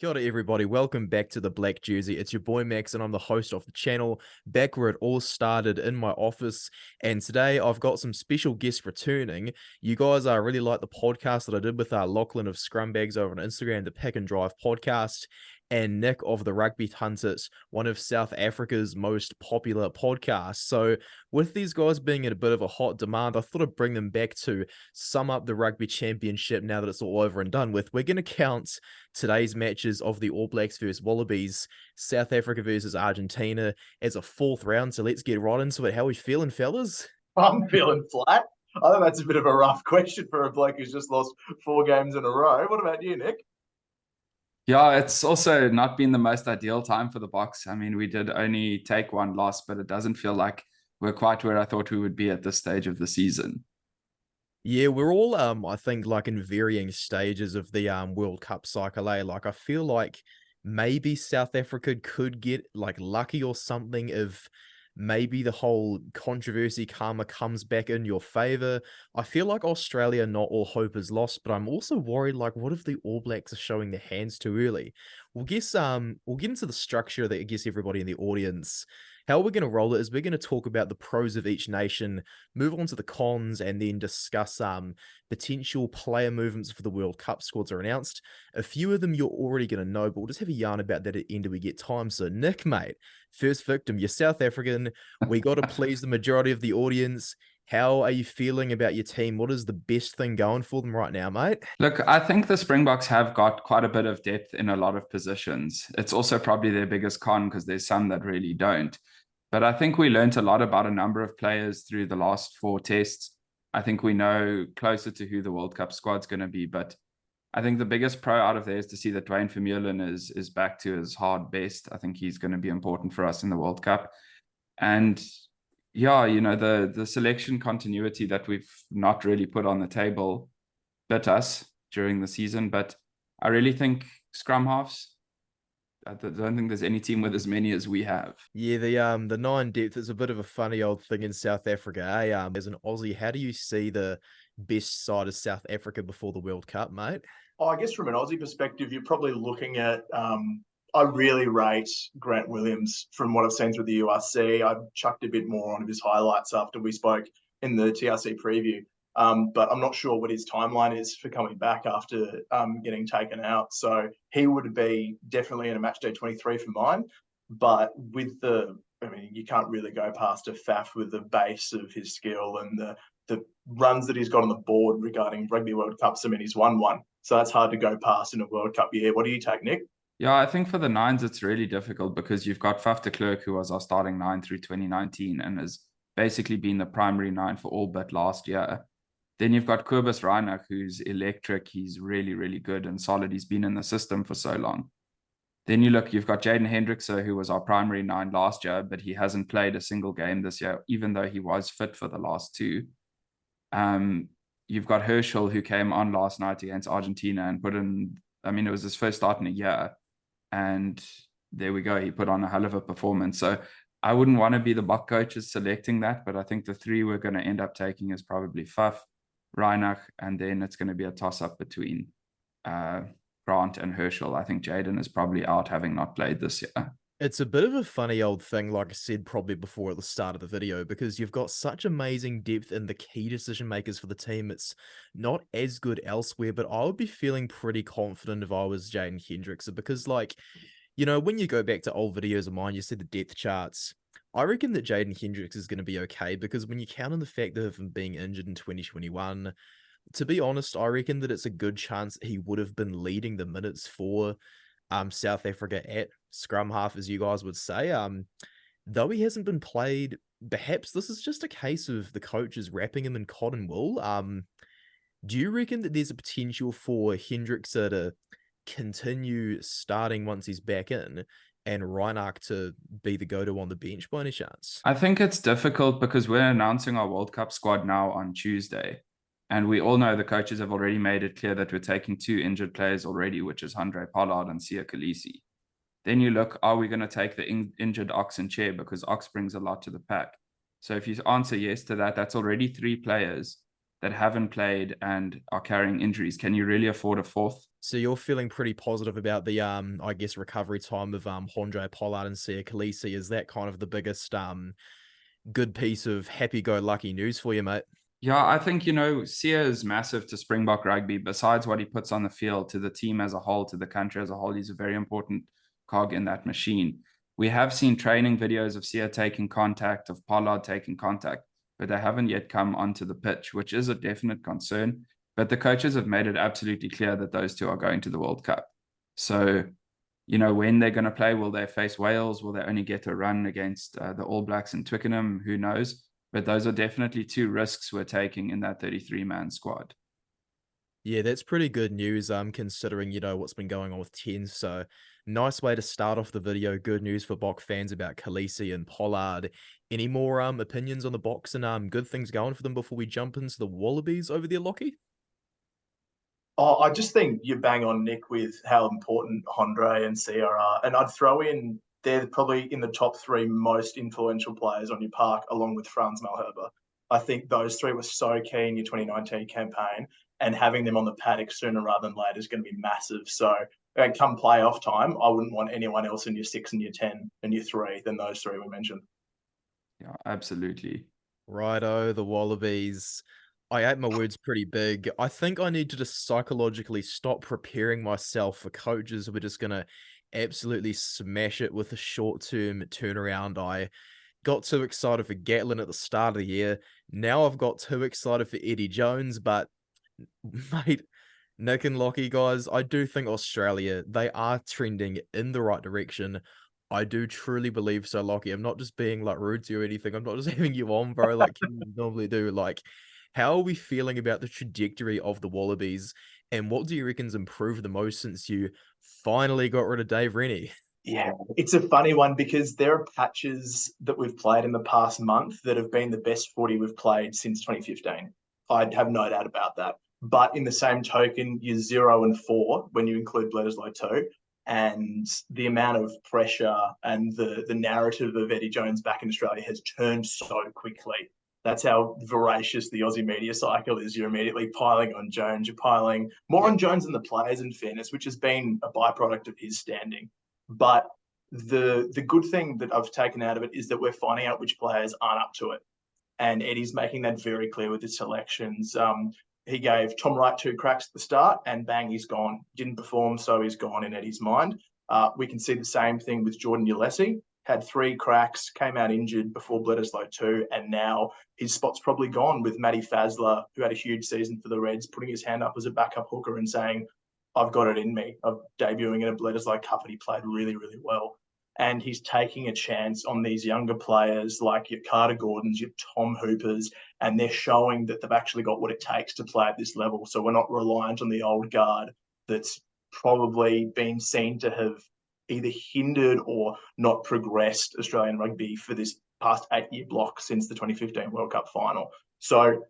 Kia ora everybody, welcome back to the Black Jersey. It's your boy Max and I'm the host of the channel, back where it all started in my office. And today I've got some special guests returning. You guys really like the podcast that I did with Lachlan of Scrumbags over on Instagram, the Pick and Drive podcast, and Nick of the Rugby Punt-It, one of South Africa's most popular podcasts. So with these guys being in a bit of a hot demand, I thought I'd bring them back to sum up the Rugby Championship now that it's all over and done with. We're going to count today's matches of the All Blacks versus Wallabies, South Africa versus Argentina as a fourth round. So let's get right into it. How are we feeling, fellas? I'm feeling flat. I think that's a bit of a rough question for a bloke who's just lost 4 games in a row. What about you, Nick? Yeah, it's also not been the most ideal time for the Boks. I mean, we did only take one loss, but it doesn't feel like we're quite where I thought we would be at this stage of the season. Yeah, we're all, I think, like in varying stages of the World Cup cycle. Like, I feel like maybe South Africa could get like lucky or something if maybe the whole controversy karma comes back in your favor. I feel like Australia, not all hope is lost, but I'm also worried, like, what if the All Blacks are showing their hands too early? We'll get into the structure that I guess everybody in the audience. How we're going to roll it is we're going to talk about the pros of each nation, move on to the cons, and then discuss potential player movements for the World Cup squads are announced. A few of them you're already going to know, but we'll just have a yarn about that at the end if we get time. So, Nick, mate, first victim, you're South African. We got to please the majority of the audience. How are you feeling about your team? What is the best thing going for them right now, mate? Look, I think the Springboks have got quite a bit of depth in a lot of positions. It's also probably their biggest con because there's some that really don't. But I think we learned a lot about a number of players through the last 4 tests. I think we know closer to who the World Cup squad's going to be. But I think the biggest pro out of there is to see that Dwayne Vermeulen is back to his hard best. I think he's going to be important for us in the World Cup. And yeah, you know, the selection continuity that we've not really put on the table bit us during the season. But I really think scrum halves, I don't think there's any team with as many as we have. Yeah, the 9 depth is a bit of a funny old thing in South Africa. As an Aussie, how do you see the best side of South Africa before the World Cup, mate? Oh, I guess from an Aussie perspective, you're probably looking at I really rate Grant Williams from what I've seen through the URC. I've chucked a bit more on his highlights after we spoke in the TRC preview. But I'm not sure what his timeline is for coming back after getting taken out. So he would be definitely in a match day 23 for mine. But with you can't really go past a Faf with the base of his skill and the runs that he's got on the board regarding Rugby World Cups. I mean, he's won one. So that's hard to go past in a World Cup year. What do you take, Nick? Yeah, I think for the 9s, it's really difficult because you've got Faf de Klerk, who was our starting 9 through 2019 and has basically been the primary 9 for all but last year. Then you've got Kobus Reinach, who's electric. He's really, really good and solid. He's been in the system for so long. Then you've got Jaden Hendrickse, who was our primary 9 last year, but he hasn't played a single game this year, even though he was fit for the last 2. You've got Herschel, who came on last night against Argentina and put in, it was his first start in a year. And there we go. He put on a hell of a performance. So I wouldn't want to be the Bok coaches selecting that, but I think the 3 we're going to end up taking is probably Faf, Reinach, and then it's going to be a toss-up between Grant and Herschel. I think Jaden is probably out, having not played this year. It's a bit of a funny old thing, like I said probably before at the start of the video, because you've got such amazing depth in the key decision makers for the team. It's not as good elsewhere, but I would be feeling pretty confident if I was Jaden Hendrickse, because, like, you know, when you go back to old videos of mine, you see the depth charts. I reckon that Jaden Hendrickse is going to be okay, because when you count on the fact of him being injured in 2021, to be honest, I reckon that it's a good chance that he would have been leading the minutes for South Africa at scrum half, as you guys would say. Though he hasn't been played, perhaps this is just a case of the coaches wrapping him in cotton wool. Do you reckon that there's a potential for Hendrickse to continue starting once he's back in and Reinach to be the go-to on the bench by any chance? I think it's difficult because we're announcing our World Cup squad now on Tuesday. And we all know the coaches have already made it clear that we're taking 2 injured players already, which is Handré Pollard and Siya Kolisi. Then you look, are we going to take the injured Ox and Chair, because Ox brings a lot to the pack? So if you answer yes to that, that's already 3 players that haven't played and are carrying injuries. Can you really afford a fourth? So you're feeling pretty positive about the I guess recovery time of Andre Pollard and Sia Khaleesi. Is that kind of the biggest good piece of happy-go-lucky news for you, mate? Yeah, I think, Sia is massive to Springbok rugby. Besides what he puts on the field, to the team as a whole, to the country as a whole, he's a very important cog in that machine. We have seen training videos of Sia taking contact, of Pollard taking contact, but they haven't yet come onto the pitch, which is a definite concern. But the coaches have made it absolutely clear that those two are going to the World Cup. So, when they're going to play, will they face Wales? Will they only get a run against the All Blacks in Twickenham? Who knows? But those are definitely two risks we're taking in that 33-man squad. Yeah, that's pretty good news, considering, what's been going on with 10. So nice way to start off the video. Good news for Bok fans about Khaleesi and Pollard. Any more opinions on the Boks and good things going for them before we jump into the Wallabies over there, Lachie? Oh, I just think you bang on, Nick, with how important Andre and Sia are. And I'd throw in, they're probably in the top 3 most influential players on your park, along with Franz Malherbe. I think those 3 were so key in your 2019 campaign, and having them on the paddock sooner rather than later is going to be massive. So come playoff time, I wouldn't want anyone else in your 6 and your 10 and your 3 than those 3 we mentioned. Yeah, absolutely. Righto, the Wallabies. I ate my words pretty big. I think I need to just psychologically stop preparing myself for coaches who are just going to absolutely smash it with a short-term turnaround. I got too excited for Gatlin at the start of the year. Now I've got too excited for Eddie Jones, but mate, Nick and Lachie, guys, I do think Australia, they are trending in the right direction. I do truly believe so, Lachie. I'm not just being like rude to you or anything. I'm not just having you on, bro, like you normally do. Like, how are we feeling about the trajectory of the Wallabies? And what do you reckon's improved the most since you finally got rid of Dave Rennie? Yeah, it's a funny one because there are patches that we've played in the past month that have been the best footy we've played since 2015. I'd have no doubt about that. But in the same token, you're 0-4 when you include Bledisloe too. And the amount of pressure and the narrative of Eddie Jones back in Australia has turned so quickly. That's how voracious the Aussie media cycle is. You're immediately piling on Jones. You're piling more on Jones than the players, in fairness, which has been a byproduct of his standing. But the good thing that I've taken out of it is that we're finding out which players aren't up to it. And Eddie's making that very clear with his selections. He gave Tom Wright 2 cracks at the start, and bang, he's gone. Didn't perform, so he's gone in Eddie's mind. We can see the same thing with Jordan Uelese. Had 3 cracks, came out injured before Bledisloe 2, and now his spot's probably gone with Matty Fazler, who had a huge season for the Reds, putting his hand up as a backup hooker and saying, I've got it in me. I'm debuting in a Bledisloe Cup, and he played really, really well. And he's taking a chance on these younger players like your Carter Gordons, your Tom Hoopers, and they're showing that they've actually got what it takes to play at this level. So we're not reliant on the old guard that's probably been seen to have either hindered or not progressed Australian rugby for this past 8-year block since the 2015 World Cup final. So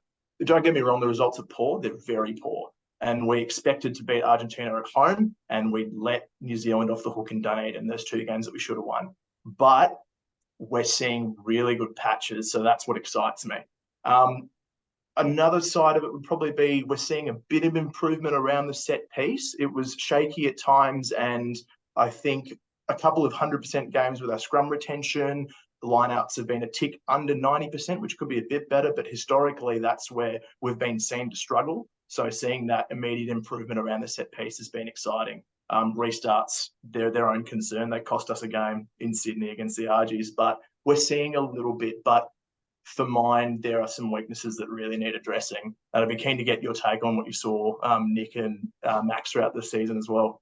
don't get me wrong, the results are poor. They're very poor. And we expected to beat Argentina at home, and we let New Zealand off the hook in Dunedin. There's 2 games that we should have won. But we're seeing really good patches, so that's what excites me. Another side of it would probably be we're seeing a bit of improvement around the set piece. It was shaky at times, and I think a couple of 100% games with our scrum retention. The lineouts have been a tick under 90%, which could be a bit better, but historically that's where we've been seen to struggle. So seeing that immediate improvement around the set piece has been exciting. Restarts, they're their own concern. They cost us a game in Sydney against the Argies, but we're seeing a little bit. But for mine, there are some weaknesses that really need addressing. And I'd be keen to get your take on what you saw, Nick and Max, throughout the season as well.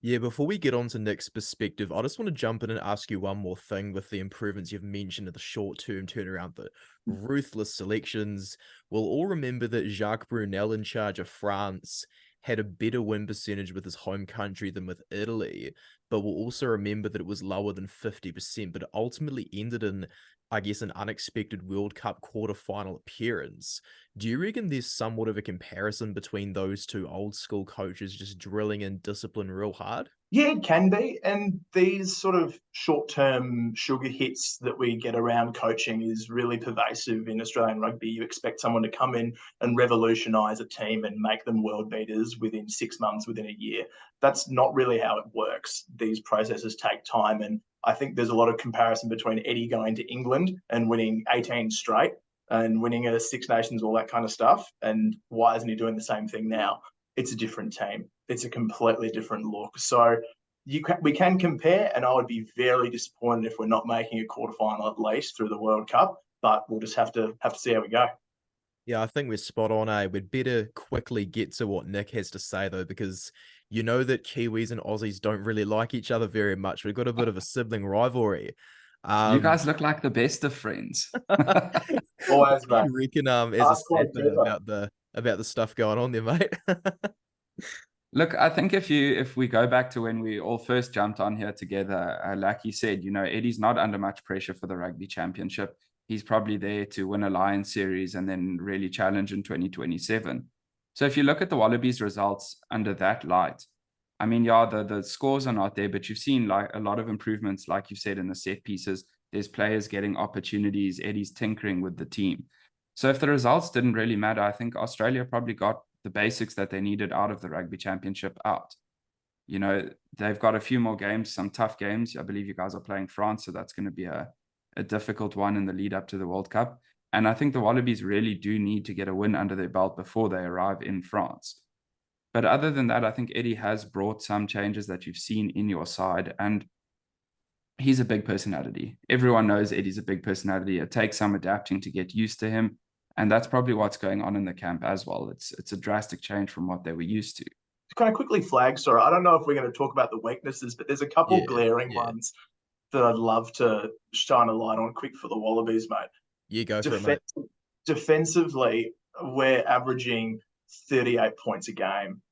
Yeah, before we get on to Nick's perspective, I just want to jump in and ask you one more thing with the improvements you've mentioned in the short-term turnaround, the ruthless selections. We'll all remember that Jacques Brunel in charge of France had a better win percentage with his home country than with Italy, but we'll also remember that it was lower than 50%, but it ultimately ended in I guess, an unexpected World Cup quarterfinal appearance. Do you reckon there's somewhat of a comparison between those two old school coaches just drilling in discipline real hard? Yeah, it can be. And these sort of short-term sugar hits that we get around coaching is really pervasive in Australian rugby. You expect someone to come in and revolutionise a team and make them world beaters within 6 months, within a year. That's not really how it works. These processes take time. And I think there's a lot of comparison between Eddie going to England and winning 18 straight and winning a Six Nations, all that kind of stuff. And why isn't he doing the same thing now? It's a different team. It's a completely different look. So we can compare, and I would be very disappointed if we're not making a quarterfinal at least through the World Cup. But we'll just have to see how we go. Yeah, I think we're spot on, eh? We'd better quickly get to what Nick has to say, though, because you know that Kiwis and Aussies don't really like each other very much. We've got a bit of a sibling rivalry. You Um, guys look like the best of friends. Always, what do mate. you reckon, as a Ask one sapper further. about the stuff going on there, mate? Look, I think if we go back to when we all first jumped on here together, Lachie said, Eddie's not under much pressure for the Rugby Championship. He's probably there to win a Lions series and then really challenge in 2027. So if you look at the Wallabies results under that light, I mean, yeah, the scores are not there, but you've seen like a lot of improvements, like you said, in the set pieces. There's players getting opportunities. Eddie's tinkering with the team. So if the results didn't really matter, I think Australia probably got the basics that they needed out of the Rugby Championship out. They've got a few more games, some tough games. I believe you guys are playing France, so that's going to be a difficult one in the lead up to the World Cup. And I think the Wallabies really do need to get a win under their belt before they arrive in France. But other than that, I think Eddie has brought some changes that you've seen in your side. And he's a big personality. Everyone knows Eddie's a big personality. It takes some adapting to get used to him. And that's probably what's going on in the camp as well. It's a drastic change from what they were used to. Kind of quickly flag, sorry, I don't know if we're going to talk about the weaknesses, but there's a couple Yeah, glaring yeah. ones that I'd love to shine a light on quick for the Wallabies, mate. You go for it, mate. Defensively, we're averaging 38 points a game.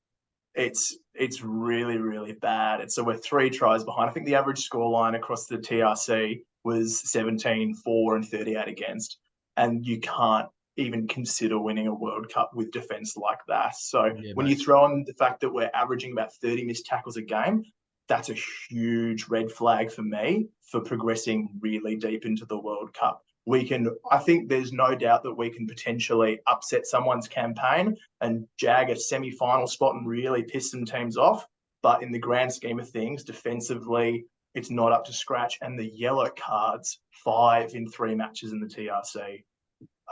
It's really, really bad. And so we're 3 tries behind. I think the average scoreline across the TRC was 17-4 and 38 against. And you can't even consider winning a World Cup with defense like that. So Yeah, when mate. you throw in the fact that we're averaging about 30 missed tackles a game, that's a huge red flag for me for progressing really deep into the World Cup. I think there's no doubt that we can potentially upset someone's campaign and jag a semi-final spot and really piss some teams off. But in the grand scheme of things, defensively, it's not up to scratch. And the yellow cards, 5 in 3 matches in the TRC,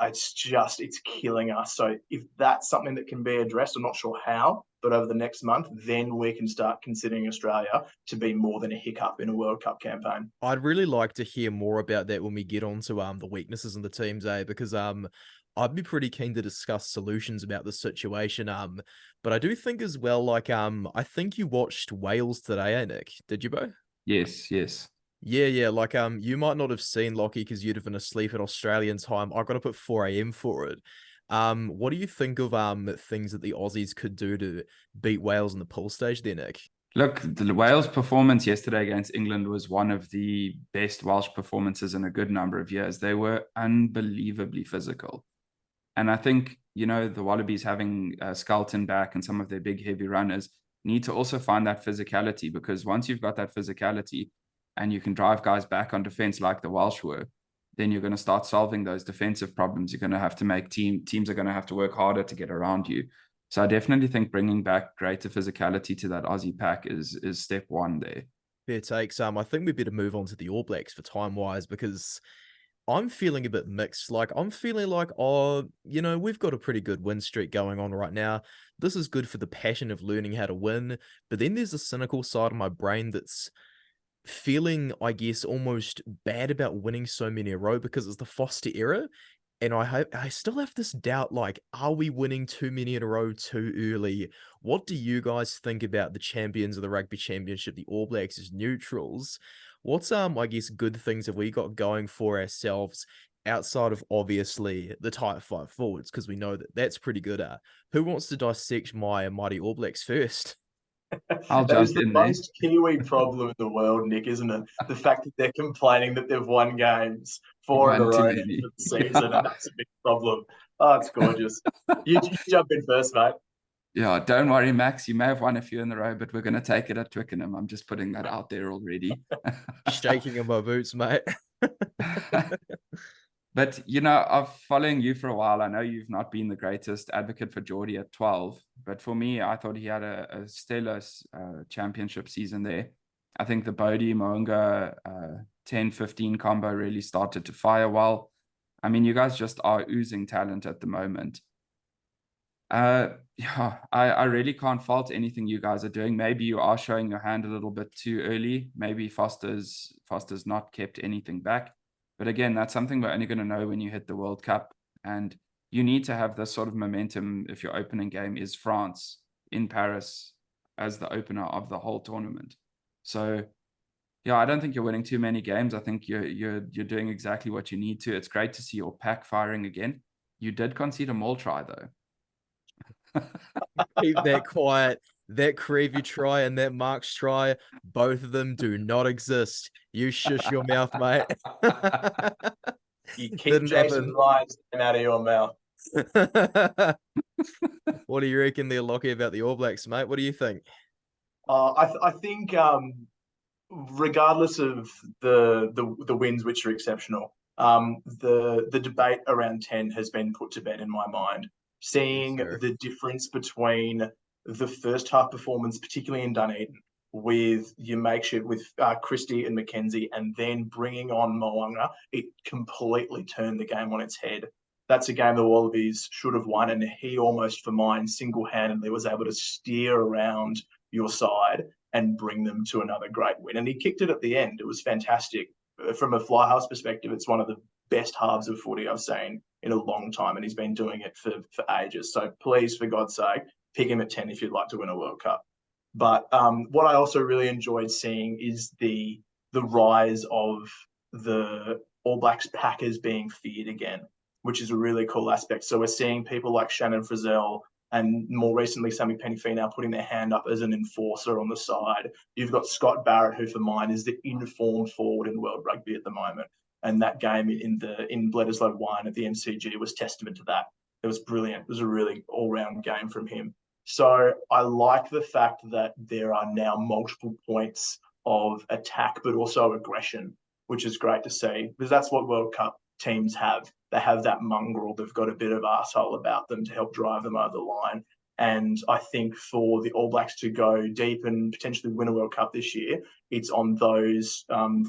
it's killing us. So if that's something that can be addressed, I'm not sure how, but over the next month, then we can start considering Australia to be more than a hiccup in a World Cup campaign. I'd really like to hear more about that when we get on to the weaknesses in the teams, because I'd be pretty keen to discuss solutions about the situation. But I do think as well, like I think you watched Wales today, eh, Nick? Did you, bro? Yes, yes. Yeah, like you might not have seen Lachie because you'd have been asleep at Australian time. I got up at 4 a.m. for it. What do you think of things that the Aussies could do to beat Wales in the pool stage there, Nick? Look, the Wales performance yesterday against England was one of the best Welsh performances in a good number of years. They were unbelievably physical. And I think, the Wallabies having Skelton back and some of their big heavy runners need to also find that physicality, because once you've got that physicality and you can drive guys back on defense like the Welsh were, then you're going to start solving those defensive problems. You're going to have to make teams are going to have to work harder to get around you. So I definitely think bringing back greater physicality to that Aussie pack is step one there. Fair takes. I think we better move on to the All Blacks for time wise, because I'm feeling a bit mixed. Like I'm feeling like, we've got a pretty good win streak going on right now. This is good for the passion of learning how to win. But then there's a cynical side of my brain that's feeling, I guess, almost bad about winning so many in a row because it's the Foster era. And I still have this doubt, like, are we winning too many in a row too early? What do you guys think about the champions of the Rugby Championship, the All Blacks as neutrals? What's, I guess, good things have we got going for ourselves outside of, obviously, the tight 5 forwards? Because we know that that's pretty good. Who wants to dissect my mighty All Blacks first? I'll That is jump the in there. most Kiwi problem in the world, Nick, isn't it? The fact that they're complaining that they've won games 4 in a One too row many. for the season, and that's a big problem. Oh, it's gorgeous. You jump in first, mate. Yeah, don't worry, Max. You may have won a few in a row, but we're going to take it at Twickenham. I'm just putting that out there already. Shaking in my boots, mate. But, you know, I've following you for a while. I know you've not been the greatest advocate for Geordie at 12, but for me, I thought he had a stellar championship season there. I think the Bodie Moonga 10-15 combo really started to fire well. I mean, you guys just are oozing talent at the moment. Yeah, I really can't fault anything you guys are doing. Maybe you are showing your hand a little bit too early. Maybe Foster's not kept anything back. But again, that's something we're only going to know when you hit the World Cup. And you need to have this sort of momentum if your opening game is France in Paris as the opener of the whole tournament. So yeah, I don't think you're winning too many games. I think you're doing exactly what you need to. It's great to see your pack firing again. You did concede a maul try though. Keep that quiet. That Creevy try and that Marks try, both of them do not exist. You shush your mouth, mate. You keep Didn't Jason happen. Ryan's name out of your mouth. What do you reckon there, Lachie, about the All Blacks, mate? What do you think? I think regardless of the wins, which are exceptional, the debate around 10 has been put to bed in my mind. Seeing Yes, the difference between the first half performance, particularly in Dunedin, with your makeshift with Christie and McKenzie, and then bringing on Mo'unga, it completely turned the game on its head. That's a game the Wallabies should have won, and he almost, for mine, single-handedly was able to steer around your side and bring them to another great win. And he kicked it at the end. It was fantastic. From a fly halves perspective, it's one of the best halves of footy I've seen in a long time, and he's been doing it for ages. So please, for God's sake, pick him at 10 if you'd like to win a World Cup. But what I also really enjoyed seeing is the rise of the All Blacks packers being feared again, which is a really cool aspect. So we're seeing people like Shannon Frizzell and more recently Sammy Penny-Finau putting their hand up as an enforcer on the side. You've got Scott Barrett, who for mine is the informed forward in world rugby at the moment. And that game in Bledisloe 1 at the MCG was testament to that. It was brilliant. It was a really all-round game from him. So I like the fact that there are now multiple points of attack, but also aggression, which is great to see, because that's what World Cup teams have. They have that mongrel. They've got a bit of arsehole about them to help drive them over the line. And I think for the All Blacks to go deep and potentially win a World Cup this year, it's on those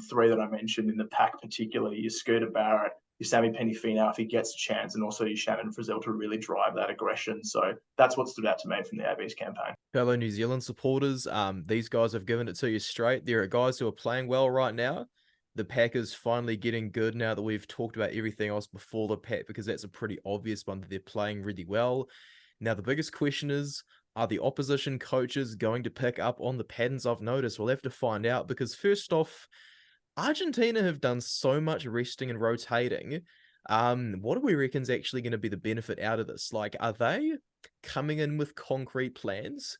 three that I mentioned in the pack, particularly your Scooter Barrett, your Sammy Penny-Finau if he gets a chance, and also your Shannon Frizzell to really drive that aggression. So that's what stood out to me from the AB's campaign. Fellow New Zealand supporters, these guys have given it to you straight. There are guys who are playing well right now. The Packers finally getting good now that we've talked about everything else before the pack, because that's a pretty obvious one that they're playing really well. Now, the biggest question is, are the opposition coaches going to pick up on the patterns I've noticed? We'll have to find out, because first off, Argentina have done so much resting and rotating. What do we reckon is actually going to be the benefit out of this? Like, are they coming in with concrete plans?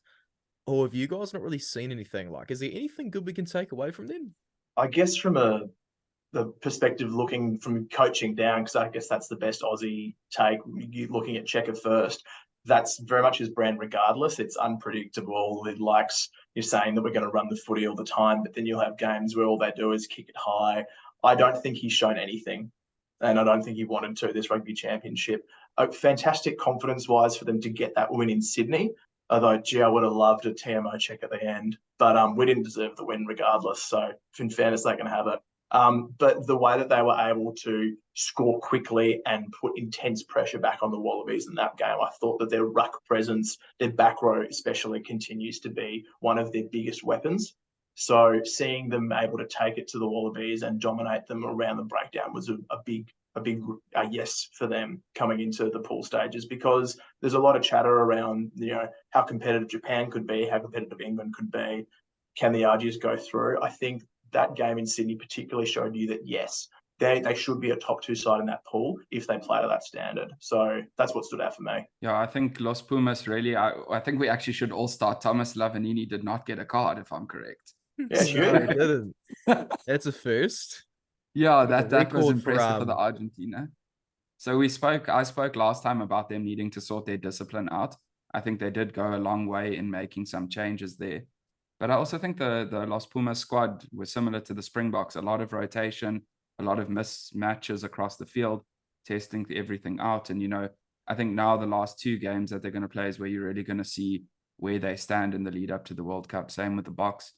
Or have you guys not really seen anything? Like, is there anything good we can take away from them? I guess from the perspective looking from coaching down, because I guess that's the best Aussie take, you looking at Checker first, that's very much his brand regardless. It's unpredictable. It likes, you're saying that we're going to run the footy all the time, but then you'll have games where all they do is kick it high. I don't think he's shown anything, and I don't think he wanted to this Rugby Championship. Fantastic confidence-wise for them to get that win in Sydney. Although, gee, I would have loved a TMO check at the end. But we didn't deserve the win regardless. So, in fairness, they can have it. But the way that they were able to score quickly and put intense pressure back on the Wallabies in that game, I thought that their ruck presence, their back row especially, continues to be one of their biggest weapons. So seeing them able to take it to the Wallabies and dominate them around the breakdown was a big yes for them coming into the pool stages, because there's a lot of chatter around, how competitive Japan could be, how competitive England could be. Can the Argies go through? I think that game in Sydney particularly showed you that, yes, they should be a top 2 side in that pool if they play to that standard. So that's what stood out for me. Yeah, I think Los Pumas really, I think we actually should all start. Thomas Lavanini did not get a card, if I'm correct. Yeah, No, it didn't. That's a first. Yeah, The that was record impressive for the Argentina. So I spoke last time about them needing to sort their discipline out. I think they did go a long way in making some changes there. But I also think the Los Pumas squad was similar to the Springboks, a lot of rotation, a lot of mismatches across the field, testing everything out. And, you know, I think now the last 2 games that they're going to play is where you're really going to see where they stand in the lead up to the World Cup. Same with the Boks.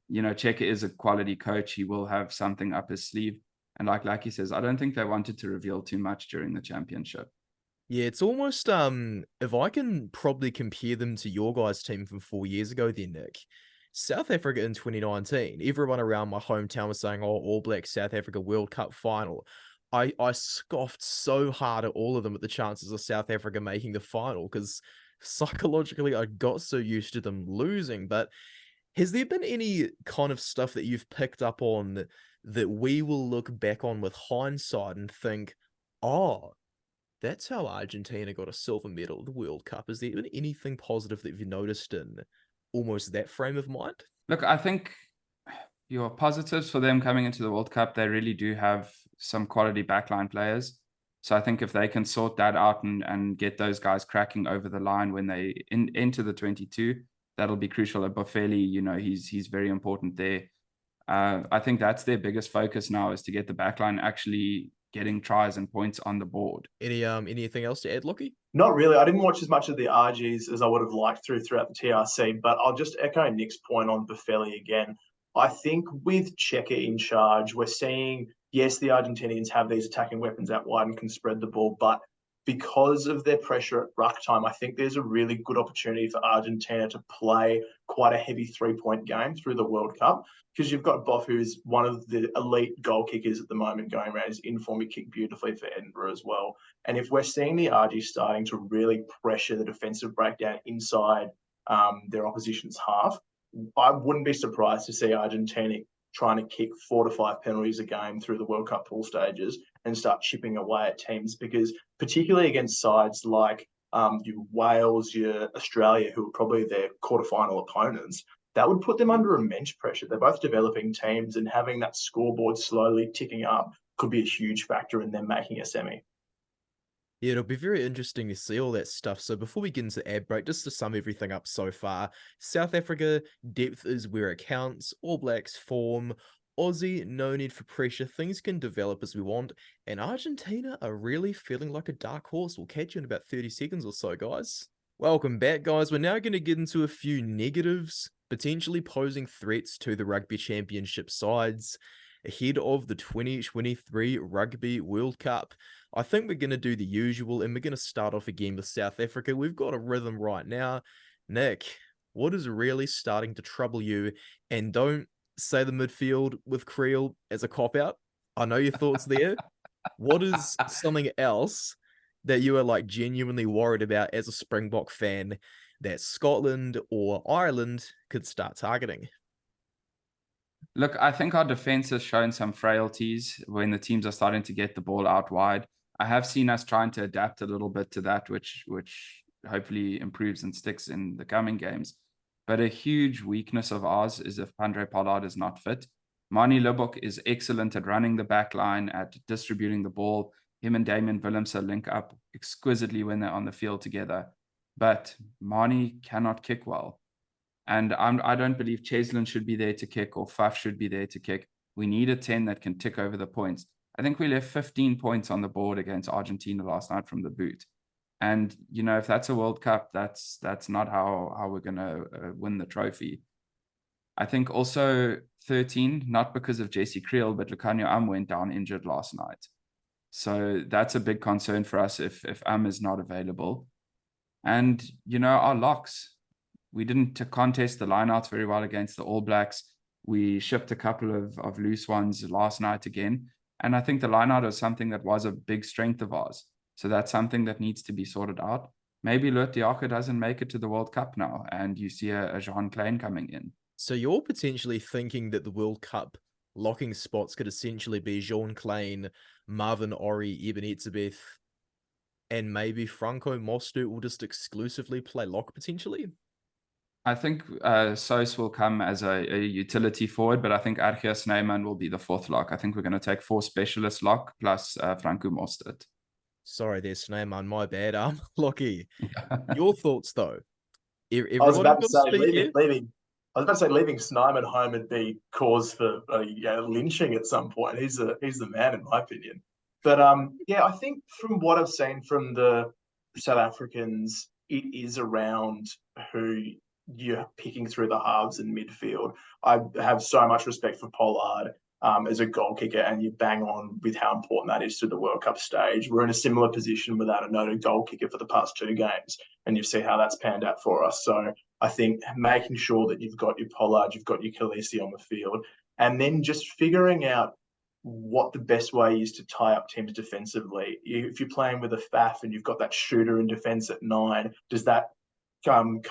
You know, Checker is a quality coach. He will have something up his sleeve. And like he says, I don't think they wanted to reveal too much during the championship. Yeah, it's almost if I can probably compare them to your guys' team from 4 years ago then, Nick. South Africa in 2019, everyone around my hometown was saying, oh, All Blacks South Africa World Cup final. I scoffed so hard at all of them at the chances of South Africa making the final because psychologically I got so used to them losing. But has there been any kind of stuff that you've picked up on that we will look back on with hindsight and think, oh, that's how Argentina got a silver medal at the World Cup? Is there been anything positive that you've noticed in almost that frame of mind? Look, I think your positives for them coming into the World Cup, they really do have some quality backline players. So I think if they can sort that out and get those guys cracking over the line when they enter the 22, that'll be crucial. Boffelli, you know, he's very important there. I think that's their biggest focus now, is to get the backline actually getting tries and points on the board. Anything else to add, Lachie? Not really. I didn't watch as much of the RGs as I would have liked throughout the TRC, but I'll just echo Nick's point on Boffelli again. I think with Checker in charge, we're seeing, yes, the Argentinians have these attacking weapons out wide and can spread the ball, but because of their pressure at ruck time, I think there's a really good opportunity for Argentina to play quite a heavy 3-point game through the World Cup, because you've got Boff, who's one of the elite goal kickers at the moment going around. He's in form. He kicked beautifully for Edinburgh as well. And if we're seeing the RG starting to really pressure the defensive breakdown inside their opposition's half, I wouldn't be surprised to see Argentina trying to kick 4 to 5 penalties a game through the World Cup pool stages and start chipping away at teams, because particularly against sides like your Wales, your Australia, who are probably their quarterfinal opponents, that would put them under immense pressure. They're both developing teams, and having that scoreboard slowly ticking up could be a huge factor in them making a semi. Yeah, it'll be very interesting to see all that stuff. So before we get into the ad break, just to sum everything up so far, South Africa, depth is where it counts. All Blacks, form. Aussie, no need for pressure. Things can develop as we want. And Argentina are really feeling like a dark horse. We'll catch you in about 30 seconds or so, guys. Welcome back, guys. We're now going to get into a few negatives, potentially posing threats to the Rugby Championship sides ahead of the 2023 Rugby World Cup. I think we're going to do the usual, and we're going to start off again with South Africa. We've got a rhythm right now. Nick, what is really starting to trouble you? And don't say the midfield with Creel as a cop-out. I know your thoughts there. What is something else that you are like genuinely worried about as a Springbok fan that Scotland or Ireland could start targeting? Look, I think our defense has shown some frailties when the teams are starting to get the ball out wide. I have seen us trying to adapt a little bit to that, which hopefully improves and sticks in the coming games. But a huge weakness of ours is if Andre Pollard is not fit. Manie Libbok is excellent at running the back line, at distributing the ball. Him and Damian Willemse link up exquisitely when they're on the field together. But Manie cannot kick well. And I don't believe Cheslin should be there to kick, or Faf should be there to kick. We need a 10 that can tick over the points. I think we left 15 points on the board against Argentina last night from the boot. And, you know, if that's a World Cup, that's not how we're going to win the trophy. I think also 13, not because of Jesse Creel, but Lucanio went down injured last night. So that's a big concern for us if is not available. And, you know, our locks. We didn't contest the lineouts very well against the All Blacks. We shipped a couple of loose ones last night again. And I think the lineout is something that was a big strength of ours. So that's something that needs to be sorted out. Maybe Loet Diaco doesn't make it to the World Cup now, and you see a Jean Klein coming in. So you're potentially thinking that the World Cup locking spots could essentially be Jean Klein, Marvin Ori, Eben Etzebeth, and maybe Franco Mostert will just exclusively play lock potentially? I think Sos will come as a utility forward, but I think Archie Snyman will be the fourth lock. I think we're going to take 4 specialist lock plus Franco Mostert. Sorry, there's Snyman, my bad. Lachie, your thoughts though? I was about to got say speak here? leaving Snyman home would be cause for lynching at some point. He's the man in my opinion. But I think from what I've seen from the South Africans, it is around who you're picking through the halves and midfield. I have so much respect for Pollard as a goal kicker, and you bang on with how important that is to the World Cup stage. We're in a similar position without a noted goal kicker for the past 2 games, and you see how that's panned out for us. So I think making sure that you've got your Pollard, you've got your Khaleesi on the field, and then just figuring out what the best way is to tie up teams defensively. If you're playing with a Faf and you've got that shooter in defence at 9, does that come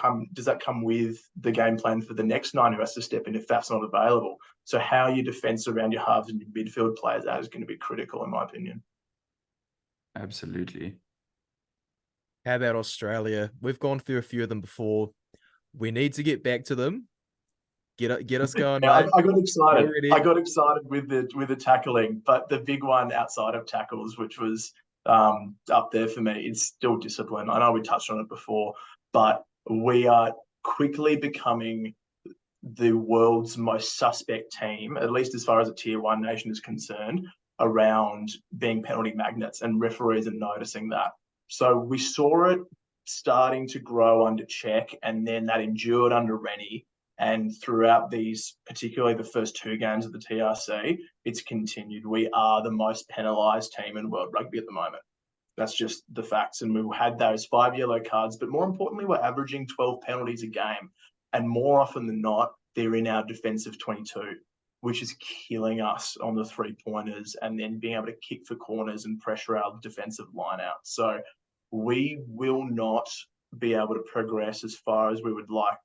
with the game plan for the next 9 who has to step in if Faf's not available? So how your defence around your halves and your midfield players out is going to be critical, in my opinion. Absolutely. How about Australia? We've gone through a few of them before. We need to get back to them. Get us going, mate. I got excited. I got excited with the tackling, but the big one outside of tackles, which was up there for me, it's still discipline. I know we touched on it before, but we are quickly becoming the world's most suspect team, at least as far as a tier 1 nation is concerned, around being penalty magnets, and referees are noticing that. So we saw it starting to grow under Czech, and then that endured under Rennie. And throughout these, particularly the first 2 games of the TRC, it's continued. We are the most penalised team in world rugby at the moment. That's just the facts. And we had those 5 yellow cards, but more importantly, we're averaging 12 penalties a game. And more often than not, they're in our defensive 22, which is killing us on the 3-pointers, and then being able to kick for corners and pressure our defensive line out. So we will not be able to progress as far as we would like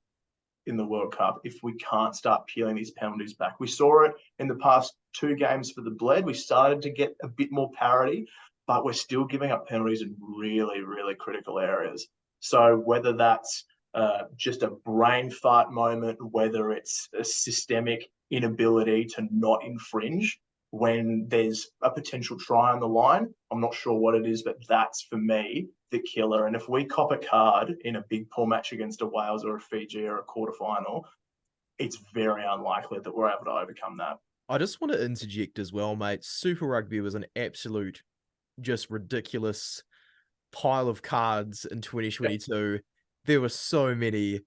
in the World Cup if we can't start peeling these penalties back. We saw it in the past 2 games for the Bled. We started to get a bit more parity, but we're still giving up penalties in really, really critical areas. So whether that's just a brain fart moment, whether it's a systemic inability to not infringe when there's a potential try on the line, I'm not sure what it is, but that's for me the killer. And if we cop a card in a big pool match against a Wales or a Fiji or a quarterfinal, it's very unlikely that we're able to overcome that. I just want to interject as well, mate. Super Rugby was an absolute, just ridiculous pile of cards in 2022. Yep. There were so many.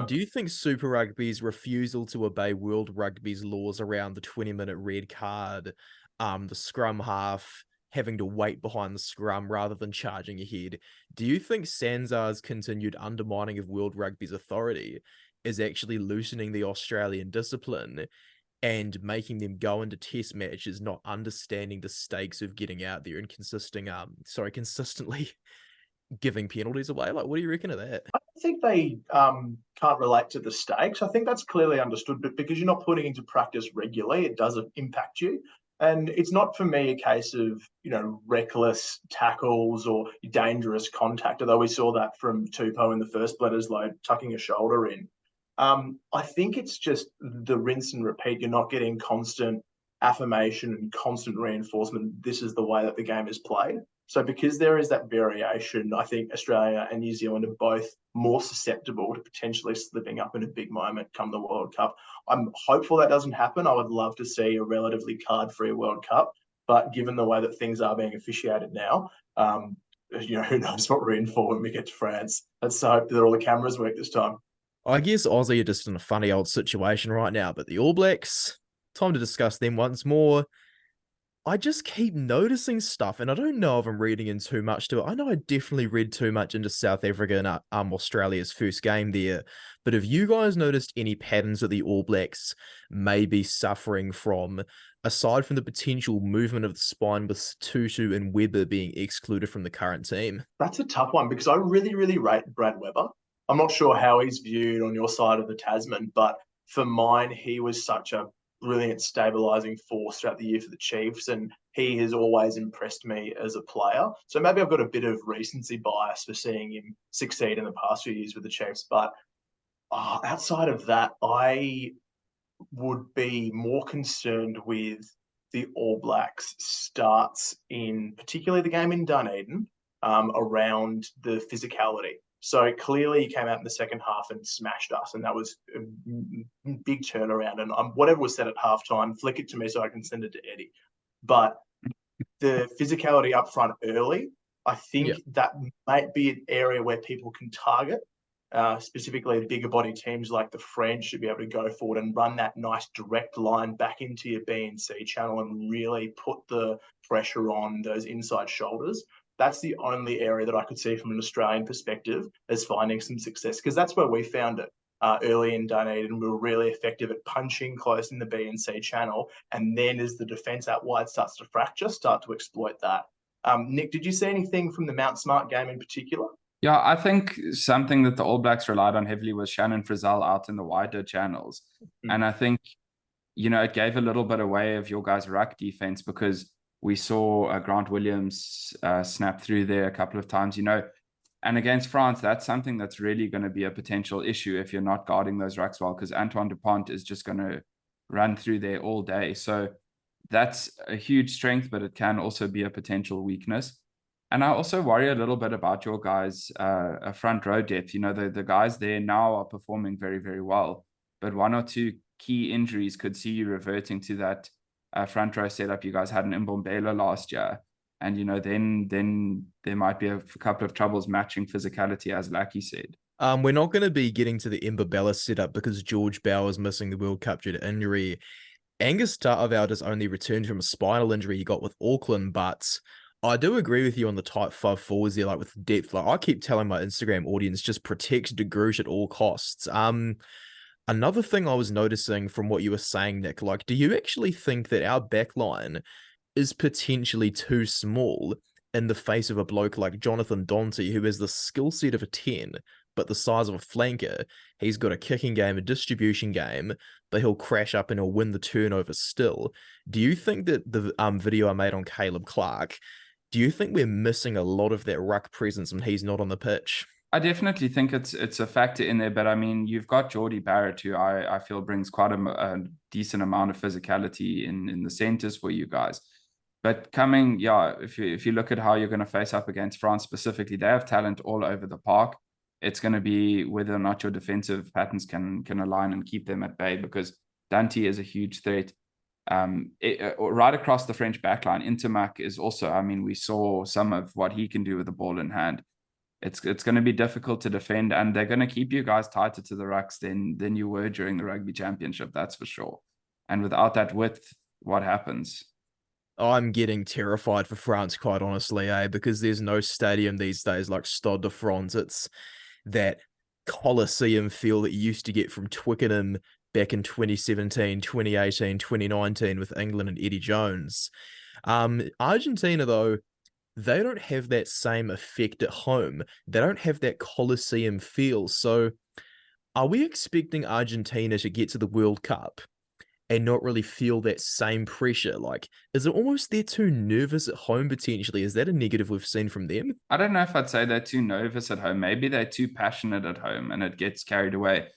Do you think Super Rugby's refusal to obey World Rugby's laws around the 20-minute red card, the scrum half having to wait behind the scrum rather than charging ahead, do you think Sanzar's continued undermining of World Rugby's authority is actually loosening the Australian discipline and making them go into test matches not understanding the stakes of getting out there and consistently giving penalties away? Like, what do you reckon of that? I think they can't relate to the stakes. I think that's clearly understood, but because you're not putting into practice regularly, it does impact you. And it's not for me a case of, reckless tackles or dangerous contact, although we saw that from Tupou in the first Bledders load, tucking a shoulder in. I think it's just the rinse and repeat. You're not getting constant affirmation and constant reinforcement. This is the way that the game is played. So because there is that variation, I think Australia and New Zealand are both more susceptible to potentially slipping up in a big moment come the World Cup. I'm hopeful that doesn't happen. I would love to see a relatively card-free World Cup, but given the way that things are being officiated now, who knows what we're in for when we get to France. Let's hope that all the cameras work this time. I guess Aussie are just in a funny old situation right now, but the All Blacks, time to discuss them once more. I just keep noticing stuff, and I don't know if I'm reading in too much to it. I know I definitely read too much into South Africa and Australia's first game there, but have you guys noticed any patterns that the All Blacks may be suffering from, aside from the potential movement of the spine with Tutu and Weber being excluded from the current team? That's a tough one because I really, really rate Brad Weber. I'm not sure how he's viewed on your side of the Tasman, but for mine, he was such a brilliant stabilizing force throughout the year for the Chiefs, and he has always impressed me as a player. So maybe I've got a bit of recency bias for seeing him succeed in the past few years with the Chiefs. But outside of that, I would be more concerned with the All Blacks starts in particularly the game in Dunedin around the physicality. So clearly he came out in the second half and smashed us, and that was a big turnaround. And whatever was said at halftime, flick it to me so I can send it to Eddie. But the physicality up front early, I think that might be an area where people can target. Specifically, the bigger body teams like the French should be able to go forward and run that nice direct line back into your B and C channel and really put the pressure on those inside shoulders. That's the only area that I could see from an Australian perspective as finding some success, because that's where we found it early in Dunedin. We were really effective at punching close in the B and C channel, and then as the defence out wide starts to fracture, start to exploit that. Nick, did you see anything from the Mount Smart game in particular? Yeah, I think something that the All Blacks relied on heavily was Shannon Frizzell out in the wider channels. And I think, it gave a little bit away of your guys' ruck defense, because we saw Grant Williams snap through there a couple of times, and against France, that's something that's really going to be a potential issue if you're not guarding those rucks well, because Antoine Dupont is just going to run through there all day. So that's a huge strength, but it can also be a potential weakness. And I also worry a little bit about your guys' front row depth. The guys there now are performing very, very well, but one or two key injuries could see you reverting to that front row setup you guys had in Mbombela last year. And, then there might be a couple of troubles matching physicality, as Lachie said. We're not going to be getting to the Mbombela setup because George Bower is missing the World Cup due to injury. Angus Ta'avald only returned from a spinal injury he got with Auckland, but I do agree with you on the type 5 forwards there, like with depth. Like I keep telling my Instagram audience, just protect De Groot at all costs. Another thing I was noticing from what you were saying, Nick, like, do you actually think that our backline is potentially too small in the face of a bloke like Jonathan Dante, who has the skill set of a 10, but the size of a flanker? He's got a kicking game, a distribution game, but he'll crash up and he'll win the turnover still. Do you think that the video I made on Caleb Clark, do you think we're missing a lot of that ruck presence when he's not on the pitch? I definitely think it's a factor in there, but I mean, you've got Geordie Barrett, who I feel brings quite a decent amount of physicality in the centres for you guys. But if you look at how you're going to face up against France specifically, they have talent all over the park. It's going to be whether or not your defensive patterns can align and keep them at bay, because Dante is a huge threat. Right across the French backline, Intermac is also, I mean, we saw some of what he can do with the ball in hand. It's going to be difficult to defend, and they're going to keep you guys tighter to the rucks than you were during the Rugby Championship, that's for sure. And without that width, what happens? I'm getting terrified for France, quite honestly, because there's no stadium these days like Stade de France. It's that Coliseum feel that you used to get from Twickenham back in 2017, 2018, 2019 with England and Eddie Jones. Argentina, though, they don't have that same effect at home. They don't have that Coliseum feel. So are we expecting Argentina to get to the World Cup and not really feel that same pressure? Like, is it almost they're too nervous at home potentially? Is that a negative we've seen from them? I don't know if I'd say they're too nervous at home. Maybe they're too passionate at home and it gets carried away.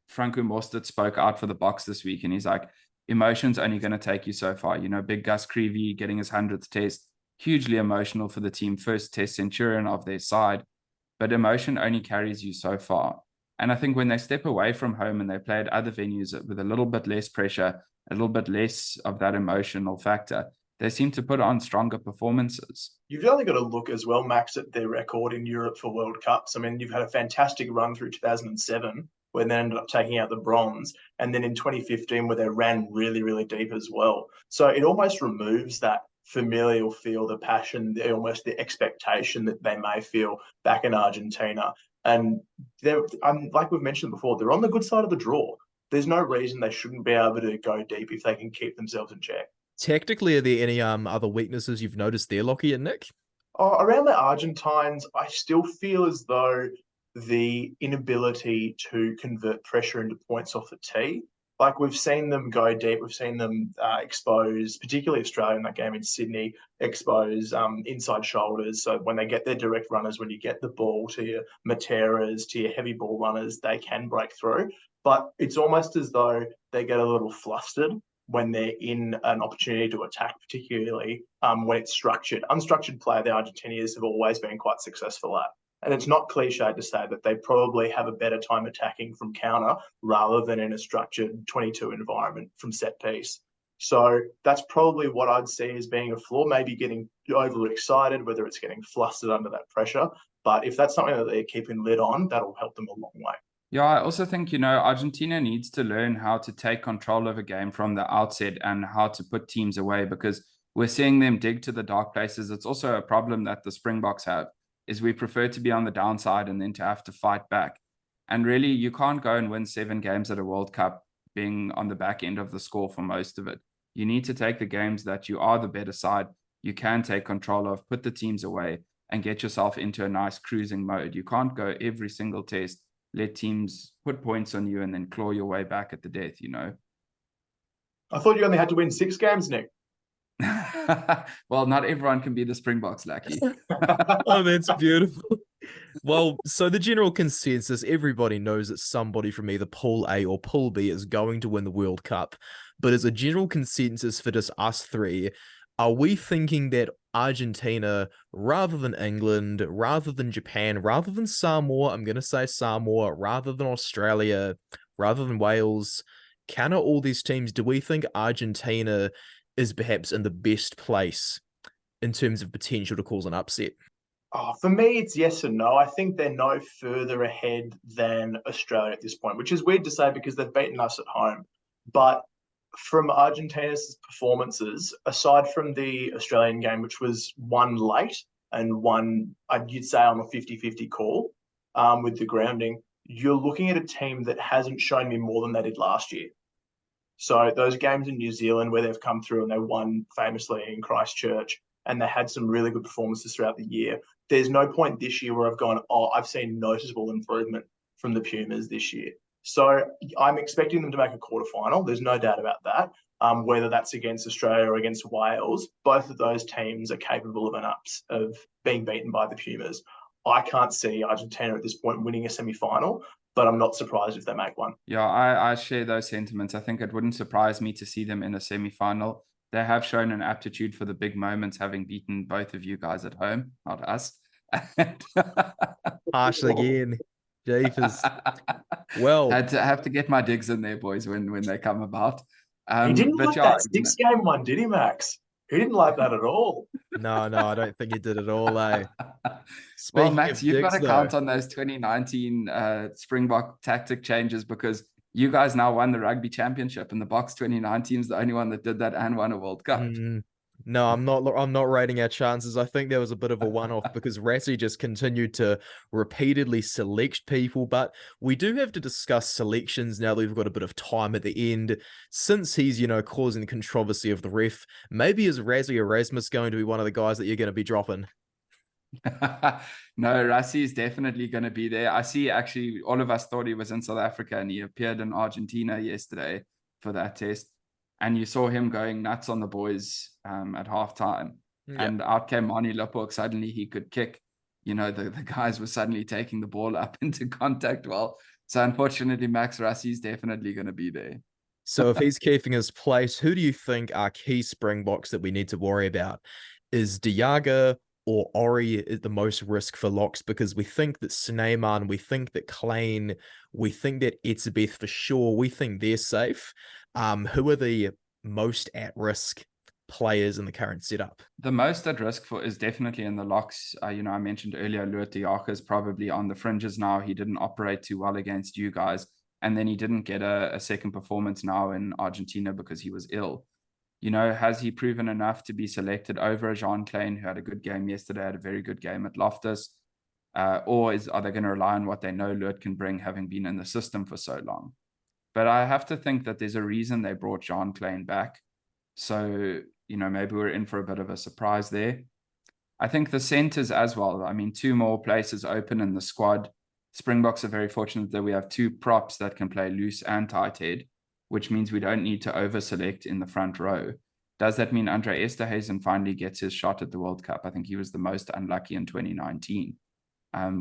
Franco Mostert spoke out for the box this week, and he's like, emotion's only going to take you so far. Big Gus Creevy getting his 100th test, hugely emotional for the team, first test centurion of their side, but emotion only carries you so far. And I think when they step away from home and they play at other venues with a little bit less pressure, a little bit less of that emotional factor, they seem to put on stronger performances. You've only got to look as well, Max, at their record in Europe for World Cups. I mean, you've had a fantastic run through 2007, when they ended up taking out the bronze, and then in 2015 where they ran really, really deep as well. So it almost removes that familial feel, the passion, almost the expectation that they may feel back in Argentina. And like we've mentioned before, they're on the good side of the draw. There's no reason they shouldn't be able to go deep if they can keep themselves in check. Tactically, are there any other weaknesses you've noticed there, Lachie and Nick? Around the Argentines, I still feel as though the inability to convert pressure into points off the tee. Like, we've seen them go deep. We've seen them expose, particularly Australia in that game in Sydney, expose inside shoulders. So when they get their direct runners, when you get the ball to your Materas, to your heavy ball runners, they can break through. But it's almost as though they get a little flustered when they're in an opportunity to attack, particularly when it's structured. Unstructured play, the Argentinians have always been quite successful at. And it's not cliche to say that they probably have a better time attacking from counter rather than in a structured 22 environment from set piece. So that's probably what I'd see as being a flaw, maybe getting overexcited, whether it's getting flustered under that pressure. But if that's something that they're keeping lid on, that'll help them a long way. Yeah, I also think, Argentina needs to learn how to take control of a game from the outset and how to put teams away, because we're seeing them dig to the dark places. It's also a problem that the Springboks have, is we prefer to be on the downside and then to have to fight back. And really, you can't go and win 7 games at a World Cup being on the back end of the score for most of it. You need to take the games that you are the better side, you can take control of, put the teams away, and get yourself into a nice cruising mode. You can't go every single test, let teams put points on you and then claw your way back at the death, I thought you only had to win 6 games, Nick. Well, not everyone can be the Springboks, Lachie. Oh, that's beautiful. Well, so the general consensus, everybody knows that somebody from either Pool A or Pool B is going to win the World Cup. But as a general consensus for just us three, are we thinking that Argentina, rather than England, rather than Japan, rather than Samoa, I'm going to say Samoa, rather than Australia, rather than Wales, counter all these teams, do we think Argentina is perhaps in the best place in terms of potential to cause an upset? Oh, for me, it's yes and no. I think they're no further ahead than Australia at this point, which is weird to say because they've beaten us at home. But from Argentina's performances, aside from the Australian game, which was won late and won, you'd say, on a 50-50 call with the grounding, you're looking at a team that hasn't shown me more than they did last year. So those games in New Zealand where they've come through and they won famously in Christchurch and they had some really good performances throughout the year, there's no point this year where I've gone, I've seen noticeable improvement from the Pumas this year. So I'm expecting them to make a quarterfinal. There's no doubt about that. Whether that's against Australia or against Wales, both of those teams are capable of being beaten by the Pumas. I can't see Argentina at this point winning a semi-final, but I'm not surprised if they make one. Yeah, I share those sentiments. I think it wouldn't surprise me to see them in a semi-final. They have shown an aptitude for the big moments, having beaten both of you guys at home, not us. Harsh again. Jeepers. Well, I have to get my digs in there, boys, when they come about. He didn't like that 6-game one, did he, Max? He didn't like that at all. No, I don't think he did at all, eh? Well, Max, you've got to count on those 2019 Springbok tactic changes, because you guys now won the Rugby Championship, and the Boks 2019 is the only one that did that and won a World Cup. No, I'm not rating our chances. I think there was a bit of a one-off because Rassie just continued to repeatedly select people, but we do have to discuss selections now that we've got a bit of time at the end. Since he's, causing the controversy of the ref, maybe is Rassie Erasmus going to be one of the guys that you're going to be dropping? No, Rassie is definitely going to be there. I see, actually, all of us thought he was in South Africa and he appeared in Argentina yesterday for that test. And you saw him going nuts on the boys at halftime. Yep. And out came Manie Lippok. Suddenly he could kick. The guys were suddenly taking the ball up into contact well. So unfortunately, Max Rassie is definitely going to be there. So if he's keeping his place, who do you think are key Springboks that we need to worry about? Is Diaga or Ori the most risk for locks? Because we think that Snyman, we think that Klein, we think that Etzebeth for sure, we think they're safe. Who are the most at-risk players in the current setup? The most at risk for is definitely in the locks. I mentioned earlier, Loet Diaga is probably on the fringes now. He didn't operate too well against you guys. And then he didn't get a second performance now in Argentina because he was ill. Has he proven enough to be selected over Jean Klein, who had a good game yesterday, had a very good game at Loftus? Or are they going to rely on what they know Loet can bring, having been in the system for so long? But I have to think that there's a reason they brought Jean Klein back. So, maybe we're in for a bit of a surprise there. I think the centers as well. 2 more places open in the squad. Springboks are very fortunate that we have 2 props that can play loose and tight head. which means we don't need to over-select in the front row. Does that mean Andre Esterhuizen finally gets his shot at the World Cup? I think he was the most unlucky in 2019.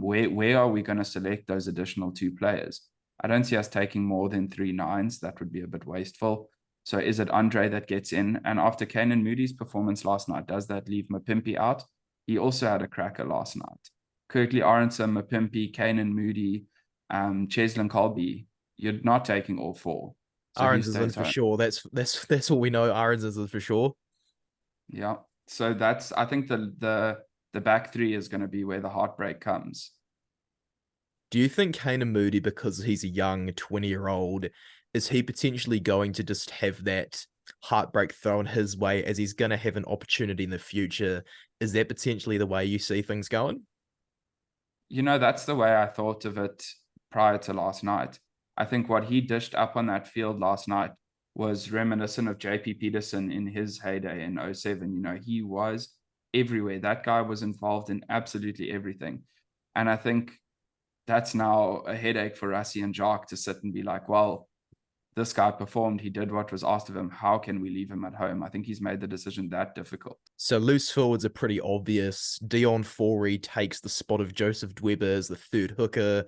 Where are we going to select those additional 2 players? I don't see us taking more than 3 nines. That would be a bit wasteful. So is it Andre that gets in? And after Canan Moody's performance last night, does that leave Mapimpi out? He also had a cracker last night. Kirkley Aronson, Mapimpi, Canan Moody, Cheslin Colby. You're not taking all 4. So Aarons is in for sure. That's all we know. Aarons is in for sure. Yeah. So that's, I think the back 3 is going to be where the heartbreak comes. Do you think Canan Moody, because he's a young 20-year-old, is he potentially going to just have that heartbreak thrown his way as he's going to have an opportunity in the future? Is that potentially the way you see things going? You know, that's the way I thought of it prior to last night. I think what he dished up on that field last night was reminiscent of JP Peterson in his heyday in 07. You know, he was everywhere. That guy was involved in absolutely everything. And I think that's now a headache for Rassie and Jacques to sit and be like, well, this guy performed. He did what was asked of him. How can we leave him at home? I think he's made the decision that difficult. So loose forwards are pretty obvious. Dion Forey takes the spot of Joseph Dweber as the third hooker.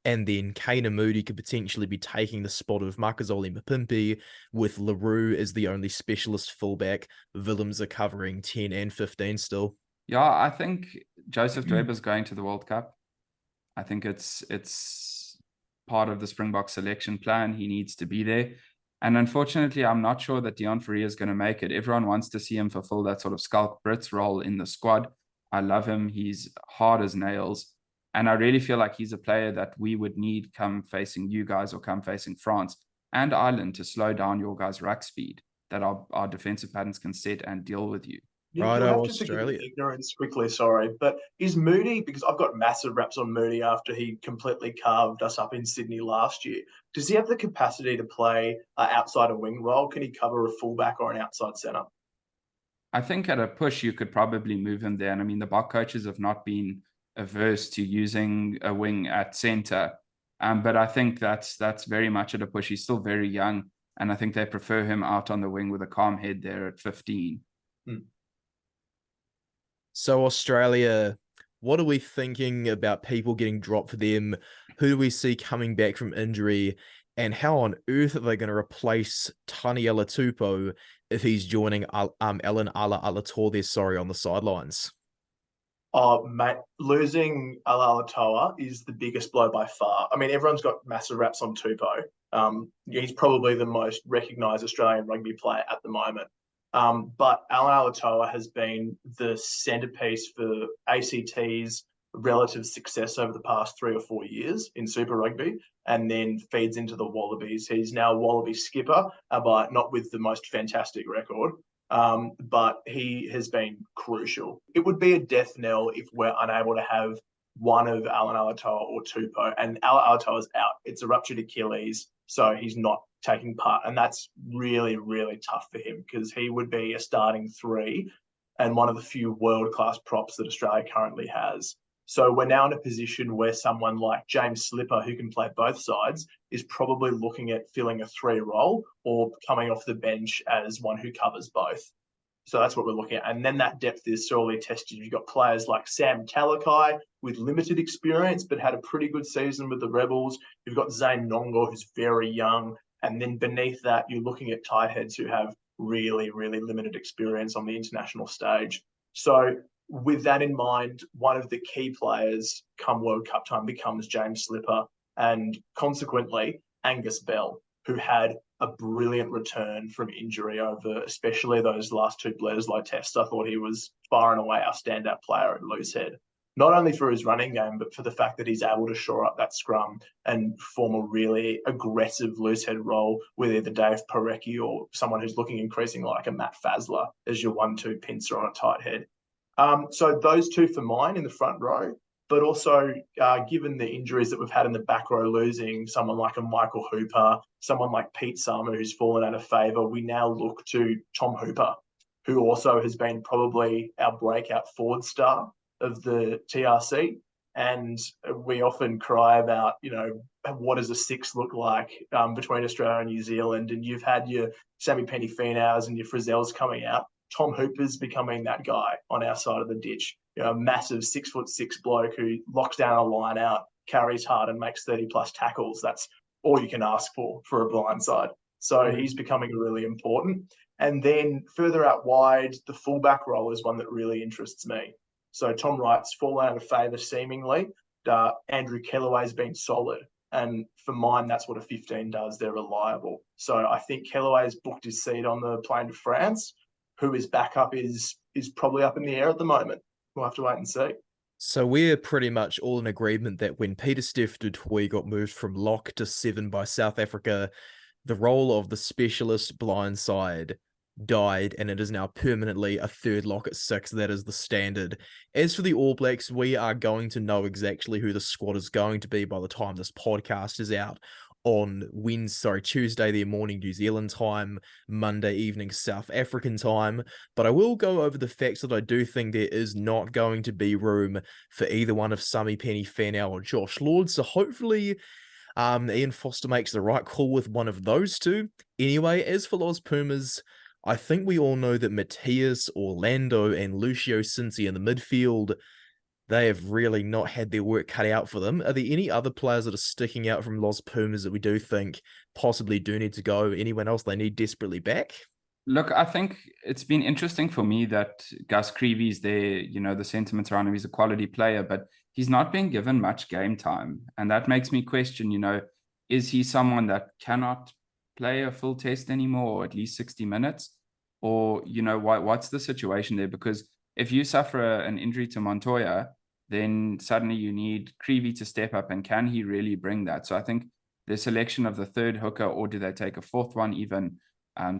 And then Canan Moody could potentially be taking the spot of Makazole Mapimpi, with LaRue as the only specialist fullback. Willems are covering 10 and 15 still. Yeah, I think Joseph Dweber's going to the World Cup. I think it's part of the Springbok selection plan. He needs to be there. And unfortunately, I'm not sure that Dion Fourie is going to make it. Everyone wants to see him fulfill that sort of Schalk Brits role in the squad. I love him. He's hard as nails. And I really feel like he's a player that we would need come facing you guys or come facing France and Ireland to slow down your guys' ruck speed, that our defensive patterns can set and deal with you. You'll have to forgive me ignorance quickly, sorry. But is Moody, because I've got massive raps on Moody after he completely carved us up in Sydney last year, does he have the capacity to play outside a wing role? Can he cover a fullback or an outside centre? I think at a push, you could probably move him there. And I mean, the Bok coaches have not been averse to using a wing at centre. But I think that's very much at a push. He's still very young. And I think they prefer him out on the wing with a calm head there at 15. So Australia, what are we thinking about people getting dropped for them? Who do we see coming back from injury? And how on earth are they going to replace Taniela Tupou if he's joining Ellen Ala-Alatoa on the sidelines? Oh, mate, losing Ala-Alatoa is the biggest blow by far. I mean, everyone's got massive raps on Tupou. He's probably the most recognised Australian rugby player at the moment. But Ala-Alatoa has been the centerpiece for ACT's relative success over the past 3 or 4 years in Super Rugby, and then feeds into the Wallabies. He's now a Wallaby skipper, but not with the most fantastic record. But he has been crucial. It would be a death knell if we're unable to have one of Ala-Alatoa or Tupou, and Ala-Alatoa's out. It's a ruptured Achilles, so he's not taking part. And that's really, really tough for him because he would be a starting 3 and one of the few world-class props that Australia currently has. So we're now in a position where someone like James Slipper, who can play both sides, is probably looking at filling a 3 role or coming off the bench as one who covers both. So that's what we're looking at. And then that depth is sorely tested. You've got players like Sam Talakai with limited experience, but had a pretty good season with the Rebels. You've got Zane Nongo, who's very young. And then beneath that, you're looking at tight heads who have really, really limited experience on the international stage. So with that in mind, one of the key players come World Cup time becomes James Slipper and consequently Angus Bell, who had a brilliant return from injury over especially those last 2 Bledisloe tests. I thought he was far and away our standout player at loosehead, not only for his running game, but for the fact that he's able to shore up that scrum and form a really aggressive loosehead role with either Dave Parecki or someone who's looking increasingly like a Matt Fazler as your 1-2 pincer on a tight head. So those 2 for mine in the front row, but also given the injuries that we've had in the back row, losing someone like a Michael Hooper, someone like Pete Salmer, who's fallen out of favour, we now look to Tom Hooper, who also has been probably our breakout forward star of the TRC. And we often cry about, what does a six look like between Australia and New Zealand, and you've had your Sammy Penny-Finau's and your Frizzels coming out. Tom Hooper's becoming that guy on our side of the ditch. A massive 6'6" bloke who locks down a line out, carries hard, and makes 30+ tackles. That's all you can ask for a blind side. So he's becoming really important. And then further out wide, the fullback role is one that really interests me. So Tom Wright's fallen out of favour seemingly. Andrew Kellaway's been solid. And for mine, that's what a 15 does. They're reliable. So I think Kellaway's booked his seat on the plane to France. Who his backup is probably up in the air at the moment. We'll have to wait and see. So we're pretty much all in agreement that when Pieter-Steph du Toit got moved from lock to 7 by South Africa, the role of the specialist blindside died, and it is now permanently a third lock at 6. That is the standard. As for the All Blacks, we are going to know exactly who the squad is going to be by the time this podcast is out on Tuesday their morning New Zealand time, Monday evening South African time. But I will go over the facts that I do think there is not going to be room for either one of Sammy Penny-Finau or Josh Lord. So hopefully Ian Foster makes the right call with one of those two. Anyway, as for Los Pumas, I think we all know that Matthias, Orlando, and Lucio Cinci in the midfield, they have really not had their work cut out for them. Are there any other players that are sticking out from Los Pumas that we do think possibly do need to go? Anyone else they need desperately back? Look, I think it's been interesting for me that Gus Creevy's there, the sentiments around him, he's a quality player, but he's not been given much game time. And that makes me question, is he someone that cannot play a full test anymore, or at least 60 minutes? Or, what's the situation there? Because if you suffer an injury to Montoya, then suddenly you need Creevy to step up, and can he really bring that? So I think the selection of the third hooker, or do they take a fourth one even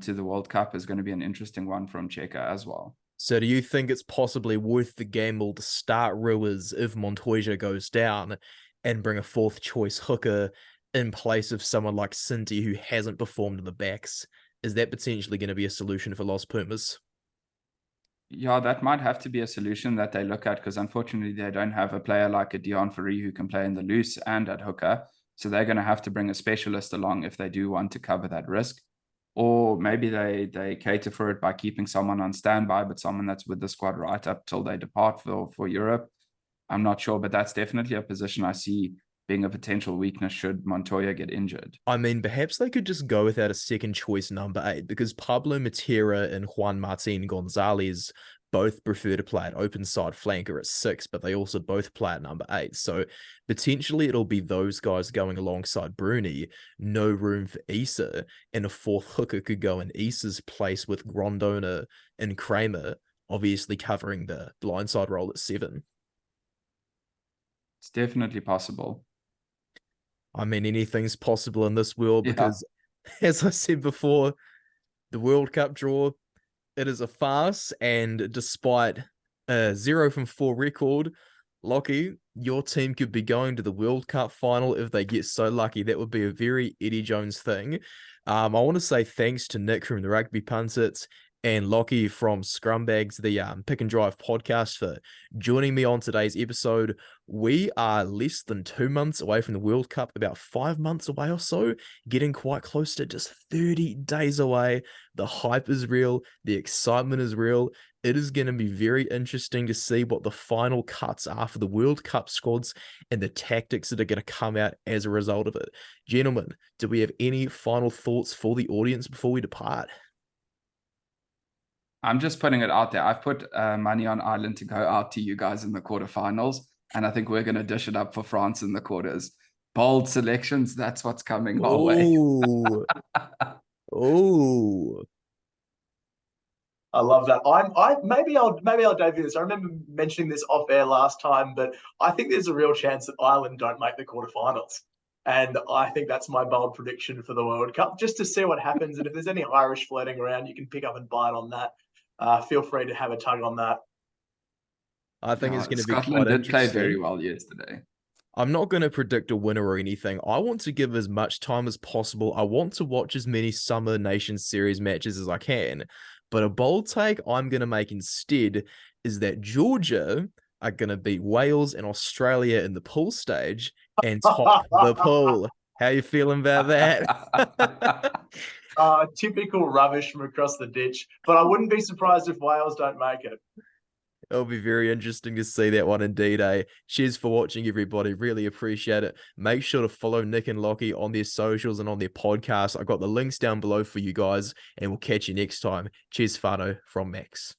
to the World Cup, is going to be an interesting one from Cheika as well. So do you think it's possibly worth the gamble to start Ruiz if Montoya goes down and bring a fourth choice hooker in place of someone like Cinti who hasn't performed in the backs? Is that potentially going to be a solution for Los Pumas? Yeah, that might have to be a solution that they look at, because unfortunately they don't have a player like a Dion Fourie who can play in the loose and at hooker. So they're going to have to bring a specialist along if they do want to cover that risk. Or maybe they cater for it by keeping someone on standby, but someone that's with the squad right up till they depart for Europe. I'm not sure, but that's definitely a position I see being a potential weakness should Montoya get injured. I mean, perhaps they could just go without a second choice number 8, because Pablo Matera and Juan Martin Gonzalez both prefer to play at open side flanker at 6, but they also both play at number 8. So potentially it'll be those guys going alongside Bruni, no room for Issa, and a fourth hooker could go in Issa's place with Grondona and Kramer, obviously covering the blindside role at 7. It's definitely possible. I mean, anything's possible in this world because, as I said before, the World Cup draw, it is a farce, and despite a 0 from 4 record, Lachie, your team could be going to the World Cup final if they get so lucky. That would be a very Eddie Jones thing. I want to say thanks to Nick from the Rugby Punt-It and Lachie from Scrumbags, the Pick and Drive podcast, for joining me on today's episode. We are less than 2 months away from the World Cup, about 5 months away or so, getting quite close to just 30 days away. The hype is real. The excitement is real. It is going to be very interesting to see what the final cuts are for the World Cup squads and the tactics that are going to come out as a result of it. Gentlemen, do we have any final thoughts for the audience before we depart? I'm just putting it out there. I've put money on Ireland to go out to you guys in the quarterfinals, and I think we're going to dish it up for France in the quarters. Bold selections. That's what's coming our way. Oh. I love that. Maybe I'll debut this. I remember mentioning this off air last time, but I think there's a real chance that Ireland don't make the quarterfinals. And I think that's my bold prediction for the World Cup, just to see what happens. And if there's any Irish floating around, you can pick up and bite on that. Feel free to have a tug on that. I think it's going to be Scotland quite did play interesting. very well yesterday. I'm not going to predict a winner or anything. I want to give as much time as possible. I want to watch as many Summer Nations Series matches as I can. But a bold take I'm going to make instead is that Georgia are going to beat Wales and Australia in the pool stage and top the pool. How you feeling about that? Typical rubbish from across the ditch, but I wouldn't be surprised if Wales don't make it. It'll be very interesting to see that one indeed, eh? Cheers for watching, everybody. Really appreciate it. Make sure to follow Nick and Lachie on their socials and on their podcast. I've got the links down below for you guys, and we'll catch you next time. Cheers, Fano from Max.